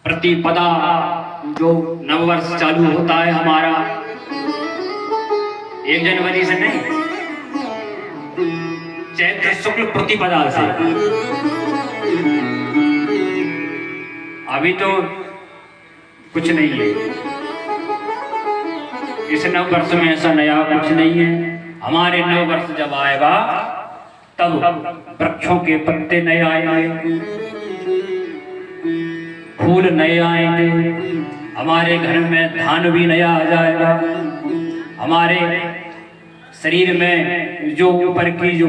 प्रतिपदा जो नववर्ष चालू होता है हमारा 1 जनवरी से नहीं, चैत्र शुक्ल प्रतिपदा से। अभी तो कुछ नहीं है, इस नववर्ष में ऐसा नया कुछ नहीं है। हमारे नववर्ष जब आएगा तब वृक्षों के पत्ते नए आएंगे, फूल नए आएंगे, हमारे घर में धान भी नया आ जाएगा, हमारे शरीर में जो ऊपर की जो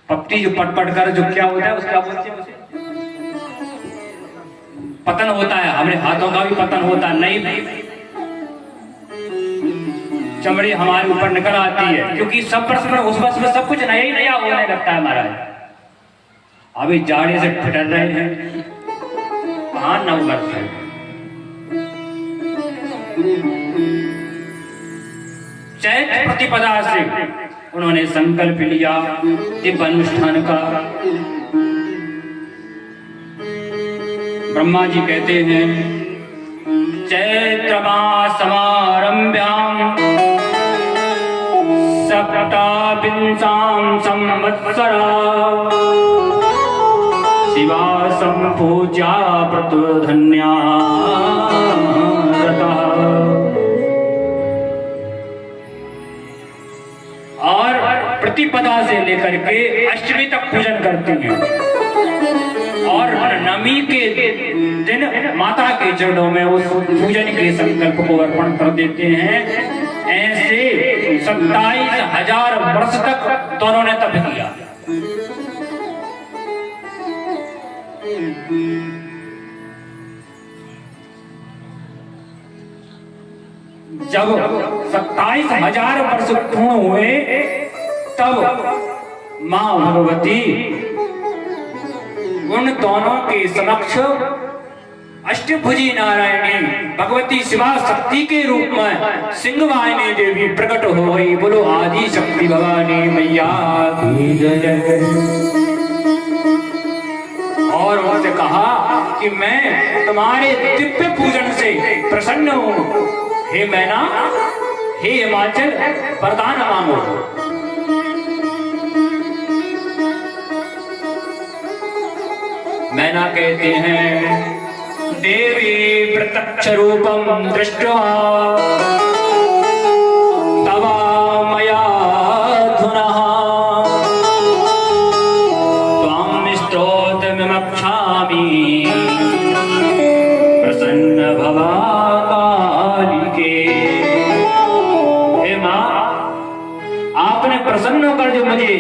पत्ती जो पट कर जो क्या होता है उसका पतन होता है, हमारे हाथों का भी पतन होता है, नई चमड़ी हमारे ऊपर निकल आती है, क्योंकि सब वर्ष में उस वर्ष में सब कुछ नया ही नया होने लगता है महाराज। अभी जाड़े से ठिठर रहे हैं, कहाँ नववर्ष है। चैत्र प्रतिपदा से उन्होंने संकल्प लिया दिव्य अनुष्ठान का। ब्रह्मा जी कहते हैं चैत्र मासमारम्भ्याम् सप्ताविंशां संवत्सरा शिवा संपूज्या प्रतुधन्या रतः। और प्रतिपदा से लेकर के अष्टमी तक पूजन करती हैं, और नवमी के दिन माता के चरणों में उस पूजन के संकल्प को अर्पण कर देते हैं। ऐसे 27,000 वर्ष तक दोनों ने तप किया। जब 27,000 वर्ष पूर्ण हुए तब मां भगवती उन दोनों के समक्ष अष्टभुजी नारायणी भगवती शिवा शक्ति के रूप में सिंहवाहिनी देवी प्रकट हो गई। बोलो आदि शक्ति भवानी मैया की जय। और उनसे कहा कि मैं तुम्हारे दिव्य पूजन से प्रसन्न हूँ, हे मैना, हे हिमाचल, वरदान मांगो। मैना कहते हैं देवी प्रत्यक्ष रूपम दृष्ट्वा तवा मया धुनः त्वां स्तोत्रमिमक्षामि प्रसन्न भवा कालिके। हे मां, आपने प्रसन्न होकर जो मुझे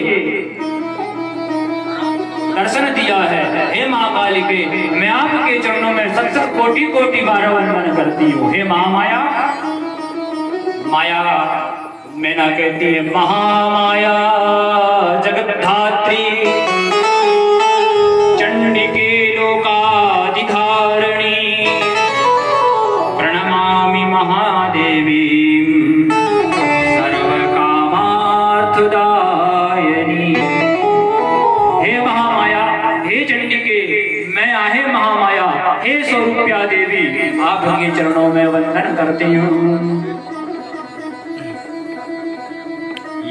दर्शन दिया है, हे मां कालिके, मैं आपके चरणों में सत कोटि कोटि बार वंदन करती हूँ। हे महामाया, माया मैना कहती है महामाया जगद्धात्री चंडिके लोकाधिधारिणी प्रणमामि महादेवी सर्वकामार्थदायिनी। हे महामाया, हे चंडिके, मैं आहे महामाया, हे स्वरूप्या देवी, आपके चरणों में वंदन करती हूँ।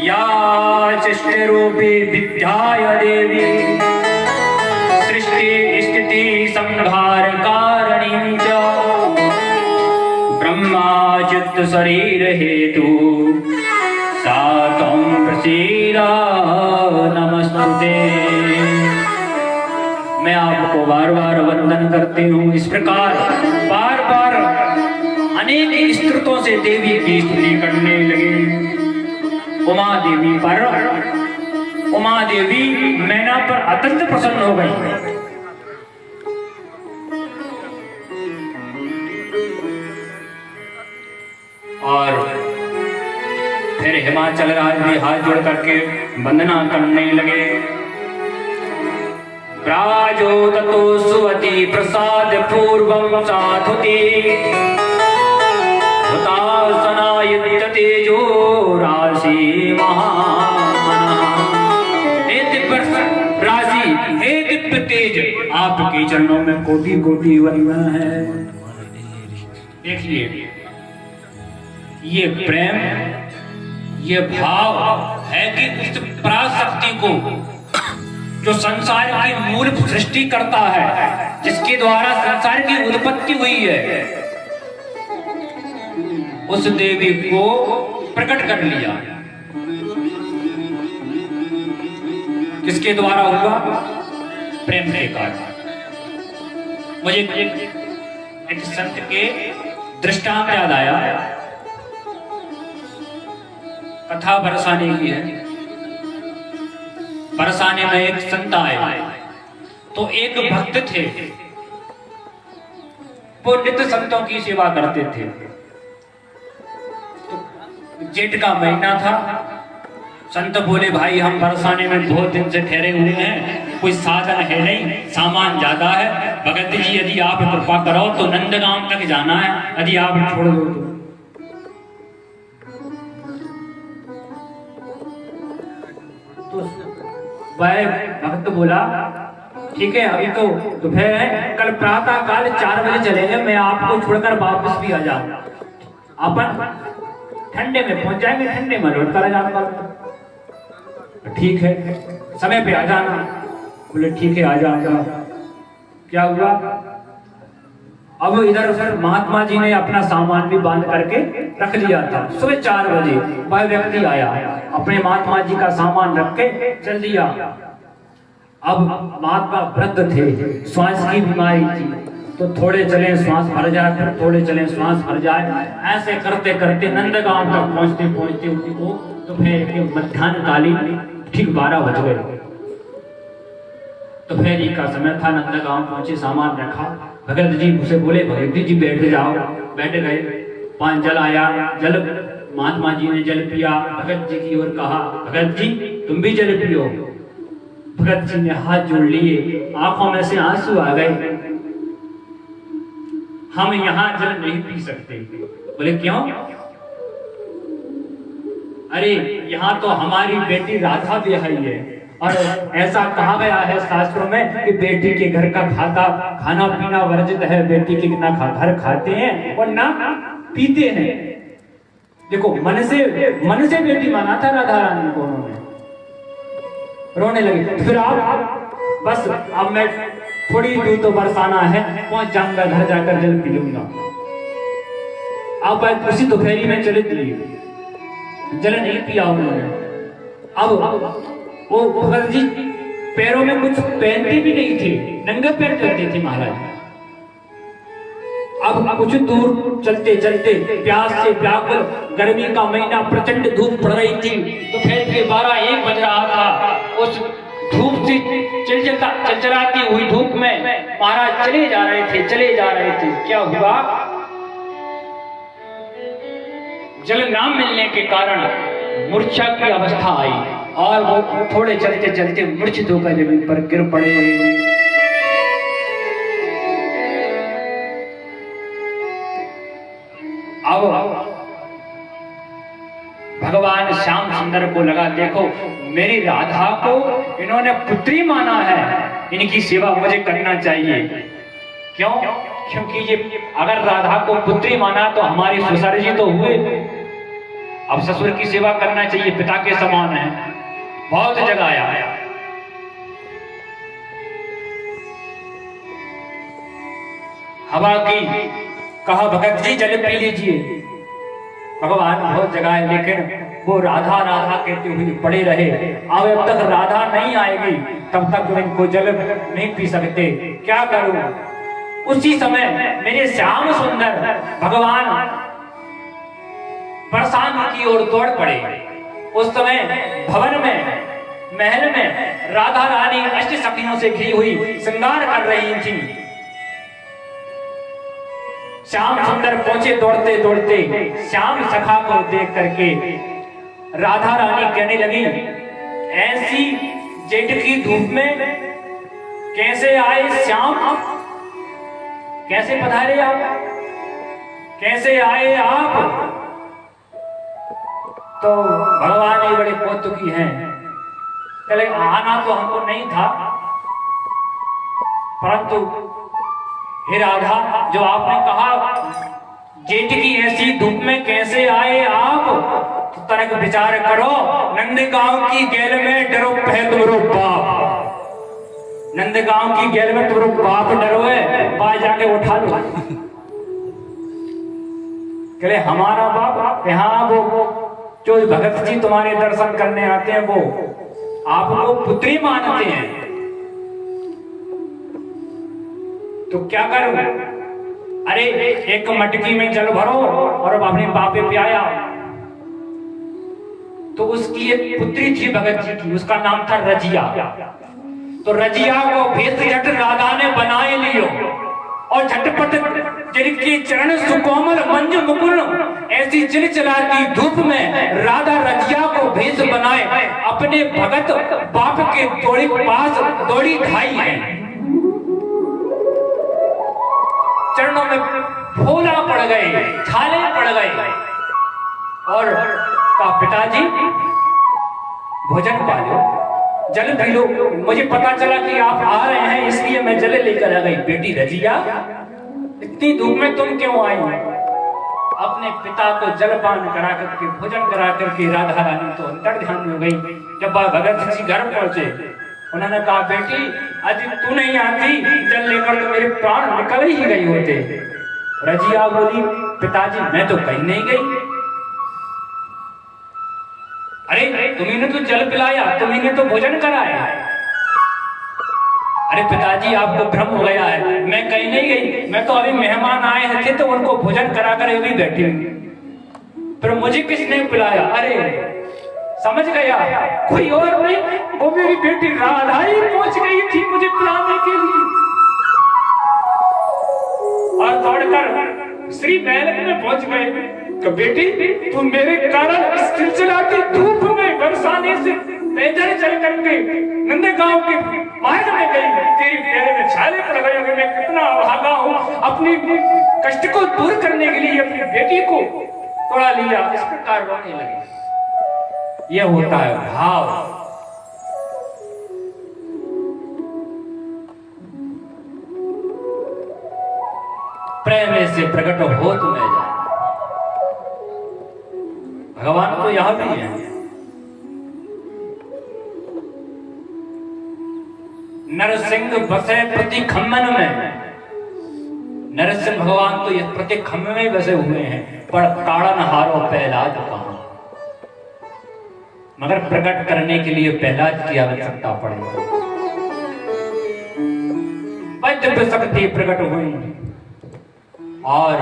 या सृष्टि रूपी विद्याय देवी सृष्टि स्थिति संहार कारणीं च ब्रह्माचित्त शरीर हेतु सा त्वं प्रसीदा नमस्तुते। मैं आपको बार बार वंदन करती हूँ। इस प्रकार बार बार अनेक स्तुतियों से देवी की स्तुति करने लगे। उमा देवी पर, उमा देवी मैना पर अत्यंत प्रसन्न हो गई। और फिर हिमाचल राज भी हाथ जोड़ करके वंदना करने लगे। राजो ततो सुवती प्रसाद पूर्वं साधुति हुतासनाय तेजो राशि महामनः। हे दिव्य राशि, हे दिव्य तेज, आपके चरणों में कोटि कोटि वंदन है। देखिए ये प्रेम, ये भाव है कि उस पराशक्ति को जो संसार की मूल सृष्टि करता है, जिसके द्वारा संसार की उत्पत्ति हुई है, उस देवी को प्रकट कर लिया। किसके द्वारा हुआ? प्रेम के कारण। मुझे एक संत के दृष्टांत याद आया, कथा बरसाने की है। बरसाने में एक संत आए, तो एक भक्त थे, वो नित्य संतों की सेवा करते थे। तो जेठ का महीना था, संत बोले भाई हम बरसाने में बहुत दिन से ठहरे हुए हैं, कोई साधन है नहीं, सामान ज्यादा है, भगत जी यदि आप कृपा करो तो नंदगांव तक जाना है, यदि आप छोड़ दो तो वह भक्त बोला ठीक है, अभी तो दोपहर है, कल प्रातः काल 4 बजे चलेंगे, मैं आपको छोड़कर वापस भी आ जाऊंगा, अपन ठंडे में पहुंच जाएंगे, ठंडे में लौट कर आ जाऊंगा। ठीक है, समय पे आ जाना। बोले ठीक है आ जाऊंगा। क्या हुआ? अब इधर उधर महात्मा जी ने अपना सामान भी बांध करके रख लिया था। सुबह 4 बजे वह व्यक्ति आया, अपने महात्मा जी का सामान रख के चल दिया। अब महात्मा वृद्ध थे, श्वास की बीमारी थी, तो थोड़े चले श्वास भर जाए, फिर थोड़े चले श्वास भर जाए, ऐसे करते करते नंदगांव तक पहुंचते पहुंचते उनको तो फिर मध्याह्न कालीन ठीक 12 बज गए। दोपहरी का समय था, नंदगांव पहुंचे, सामान रखा। भगत जी उसे बोले भगत जी बैठ जाओ। बैठ गए, पान जल आया, जल महात्मा जी ने जल पिया, भगत जी की ओर कहा भगत जी तुम भी जल पियो। भगत जी ने हाथ जोड़ लिए, आंखों में से आंसू आ गए। हम यहाँ जल नहीं पी सकते। बोले क्यों? अरे यहाँ तो हमारी बेटी राधा ब्याही है, और ऐसा कहा गया है शास्त्रों में कि बेटी के घर का खाना पीना वर्जित है, बेटी के ना घर खाते हैं और ना पीते हैं। देखो मन से बेटी माना था राधा रानी को, उन्होंने रोने लगे। फिर आप बस अब मैं थोड़ी दूर तो बरसाना है, पहुंच जाऊंगा, घर जाकर जल पी लूंगा। आप उसी दोपहरी में चले दिए, जल नहीं पिया उन्होंने। अब वो भगत जी पैरों में कुछ पहनते भी नहीं थे, नंगे पैर चलते थे महाराज। अब कुछ दूर चलते चलते प्यास से व्याकुल, गर्मी का महीना, प्रचंड धूप पड़ रही थी, तो फिर के 12-1 बज रहा था। उस धूप से चलचलाती हुई धूप में महाराज चले जा रहे थे। क्या हुआ? जल ना मिलने के कारण मूर्छा की अवस्था आई, और वो थोड़े चलते चलते मूर्छित होकर जमीन पर गिर पड़े। अब भगवान श्याम सुंदर को लगा देखो मेरी राधा को इन्होंने पुत्री माना है, इनकी सेवा मुझे करना चाहिए। क्यों? क्योंकि ये अगर राधा को पुत्री माना तो हमारी ससुर जी तो हुए, अब ससुर की सेवा करना चाहिए, पिता के समान है। बहुत जगह आया, हवा की कहा भगत जी जल पी लीजिए। भगवान बहुत जगह है, लेकिन वो राधा राधा कहते हुए पड़े रहे। अब तक राधा नहीं आएगी तब तक मैं इनको जल नहीं पी सकते, क्या करूं? उसी समय मेरे श्याम सुंदर भगवान बरसाने की ओर दौड़ पड़े। उस समय भवन में, महल में राधा रानी अष्ट सखियों से घिरी हुई श्रृंगार कर रही थी। श्याम सुंदर पहुंचे दौड़ते दौड़ते, श्याम सखा को देख करके राधा रानी कहने लगी ऐसी जेठ की धूप में कैसे आए श्याम? कैसे पधारे आप? कैसे आए आप? तो भगवान ये बड़े कौतुकी हैं, चले आना तो हमको नहीं था, परंतु हे राधा, जो आपने कहा जेठ की ऐसी धूप में कैसे आए आप, तो तनिक विचार करो। नंदगांव की गेल में डरो है तुम्हारो बाप, नंदगांव की गेल में तुम्हारो बाप डरो है, बाहर जाके उठा लो। कहले हमारा बाप, यहाँ वो जो भगत जी तुम्हारे दर्शन करने आते हैं वो आपको पुत्री मानते हैं, तो क्या करूं? अरे एक मटकी में जल भरो और अब अपने बापे पे आया। तो उसकी एक पुत्री थी भगत जी की, उसका नाम था रजिया। तो रजिया को भेद झट राधा ने बनाए लियो और झटपट जिनके चरण सुकोमल मंजू मुकुल ऐसी चिलचिलाती धूप में राधा रजिया को भेद बनाए अपने भगत बाप के तोड़ी पास दौड़ी खाई है। चरणों में फूला पड़ गए, छाले पड़ गए और का पिताजी भोजन पा लो, जल पी लो, मुझे पता चला कि आप आ रहे हैं इसलिए मैं जल लेकर आ गई। बेटी रजिया, इतनी धूप में तुम क्यों आई? अपने पिता को जलपान करा करके भोजन करा करके राधा रानी तो अंतर ध्यान में गई। जब भगत जी घर पहुंचे, उन्होंने कहा बेटी आज तू नहीं आती जल लेकर तो मेरे प्राण निकल ही गए होते। रजिया बोली पिताजी मैं तो कहीं नहीं गई। अरे तुम्ही ने तो जल पिलाया, तुम्ही ने तो भोजन कराया। अरे पिताजी आपको भ्रम हो गया है, मैं कहीं नहीं गई, मैं तो अभी मेहमान आए थे तो उनको भोजन करा कर अभी बैठी हुई, पर मुझे किसने पिलाया? अरे समझ गया, कोई और नहीं, वो मेरी बेटी राधा ही पहुंच गई थी मुझे पिलाने के लिए। और दौड़कर श्री महल में पहुंच गए। तो बेटी तू मेरे कारण इस चिलचिलाती धूप में बरसाने से पैदल चल करके नंदगांव के महल में गई, तेरी पैर में छाले पड़ गए होंगे। मैं कितना अभागा हूँ, अपनी कष्ट को दूर करने के लिए अपनी बेटी को तोड़ा लिया। इस प्रकार रोने लगे। यह होता है भाव। प्रेम से प्रकट हो तुम्हें जाए। भगवान तो यहां भी है। नरसिंह बसे प्रति खम्मन में, नरसिंह भगवान तो यह प्रति खम्मे में बसे हुए हैं, पर काड़न हारो पहलाद कहां। मगर प्रकट करने के लिए पहलाद की आवश्यकता पड़ेगी। दिव्य शक्ति प्रकट हुई और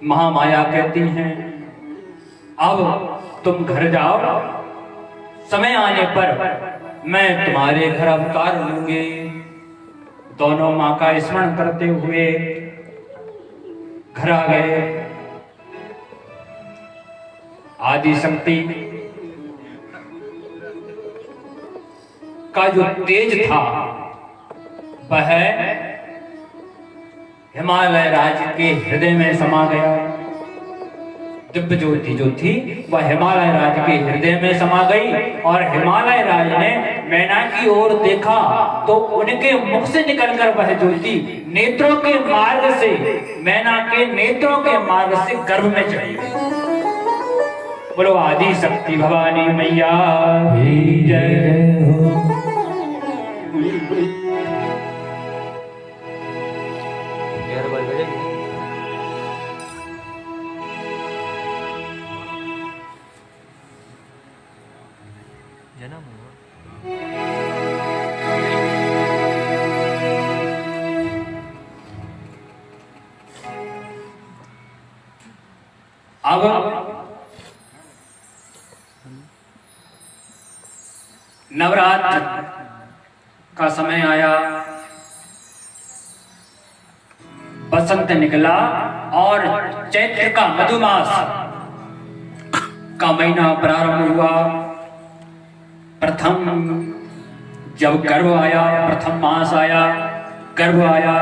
महामाया कहती हैं अब तुम घर जाओ, समय आने पर मैं तुम्हारे घर अवतार लूंगी। दोनों मां का स्मरण करते हुए घर आ गए। आदि शक्ति का जो तेज था वह हिमालय राज के हृदय में समा गया। दिव्य ज्योति जो थी वह हिमालय राज के हृदय में समा गई और हिमालय राज ने मैना की ओर देखा तो उनके मुख से निकलकर वह ज्योति नेत्रों के मार्ग से, मैना के नेत्रों के मार्ग से गर्भ में चली गई। बोलो आदि शक्ति भवानी मैया की जय हो। अब नवरात्र का समय आया, बसंत निकला और चैत्र का मधुमास का महीना प्रारंभ हुआ। प्रथम जब गर्भ आया, प्रथम मास आया, गर्भ आया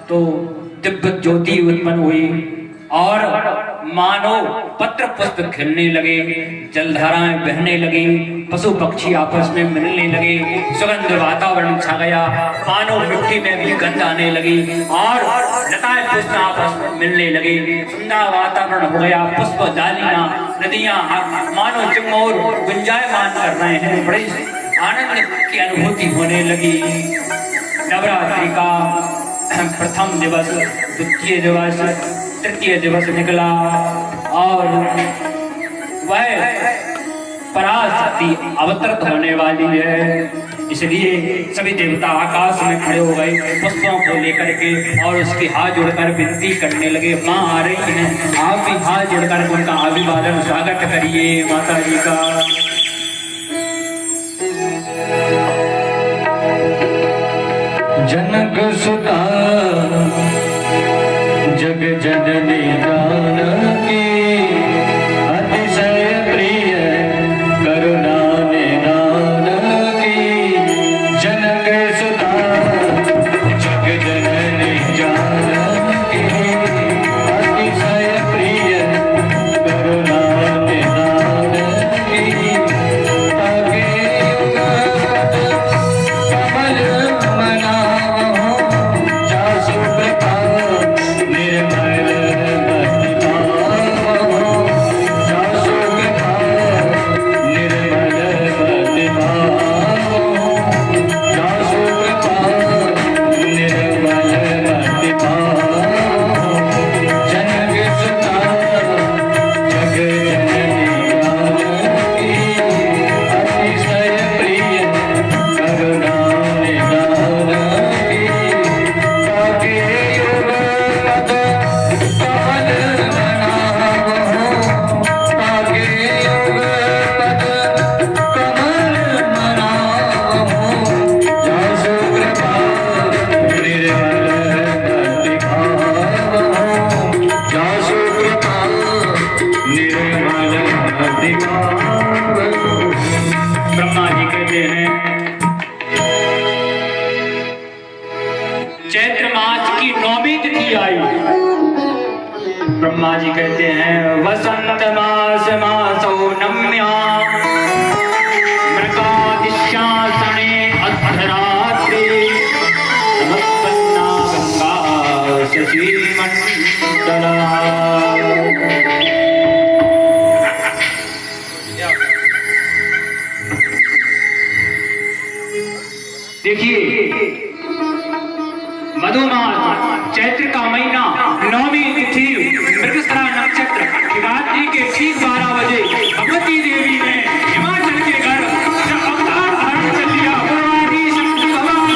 तो दिव्य ज्योति उत्पन्न हुई। और मानो पत्र पुष्प खिलने लगे, जलधाराएं बहने लगी, पशु पक्षी आपस में मिलने लगे, सुगंध वातावरण छा गया, मानो मिट्टी में भी गंध आने लगी और लताएं पुष्प आपस में मिलने लगे, सुंदर वातावरण हो गया, पुष्प डालियां नदियां मानो जगमोर गुंजायमान कर रहे हैं, बड़े आनंद की अनुभूति होने लगी। नवरात्रि का प्रथम दिवस, द्वितीय दिवस, तृतीय दिवस निकला और वह पराशक्ति अवतरित होने वाली है, इसलिए सभी देवता आकाश में खड़े हो गए पुष्पों को लेकर के और उसके हाथ जोड़कर विनती करने लगे, माँ आ रही हैं, आप भी हाथ जोड़कर उनका अभिवादन स्वागत करिए माता जी का। जनक सुता जग जननी जानकी, अतिशय प्रिय करुणा निधान की। जनक सुता जग जननी जानकी, अतिशय प्रिय करुणा निधान की। आगे कमल मनाओ जासु कृपा निर्मल भक्ति भाव, जासु कृपा निर्मल भक्ति भाव, जासु कृपा निर्मल भक्ति भाव। जनक सुता जग जननी जानकी, अतिशय प्रिय करुणा निधान की। ताके युग पद कमल मनावो, ताके युग पद कमल मनावो, जासु कृपा निर्मल भक्ति भाव, जासु कृपा निर्मल भक्ति भाव। ब्रह्मा जी कहते हैं चैत्र मास की 9वीं तिथि आई, ब्रह्मा जी कहते हैं वसंत मास मासो नम्या मृगादिशासने अर्धरात्रि समुत्पन्ना गंगा शशि मंडला। देखिए मधुमास चैत्र का महीना 9वीं तिथि मृगशिरा नक्षत्र शिवरात्रि के ठीक 12 बजे भगवती देवी ने हिमाचल के घर जब अवतार धारण कर लिया, पूर्वादि शक्ति भगवान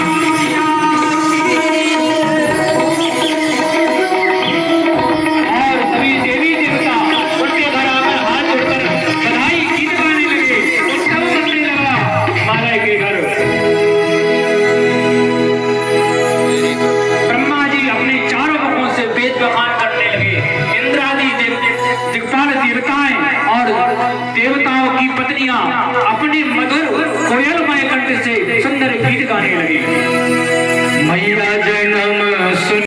और सभी देवी देवता उनके घर आकर हाथ जोड़कर बधाई गीत गाने लगे, उत्सव करने लगा हिमालय के घर। ब्रह्मा जी अपने चारों मुखों से वेद बखान करने लगे, इंद्रादि दिक्पाल देवताएं और देवताओं की पत्नियां अपने मधुर कोयलमय कंठ से सुंदर गीत गाने लगी। मैया जन्म सुन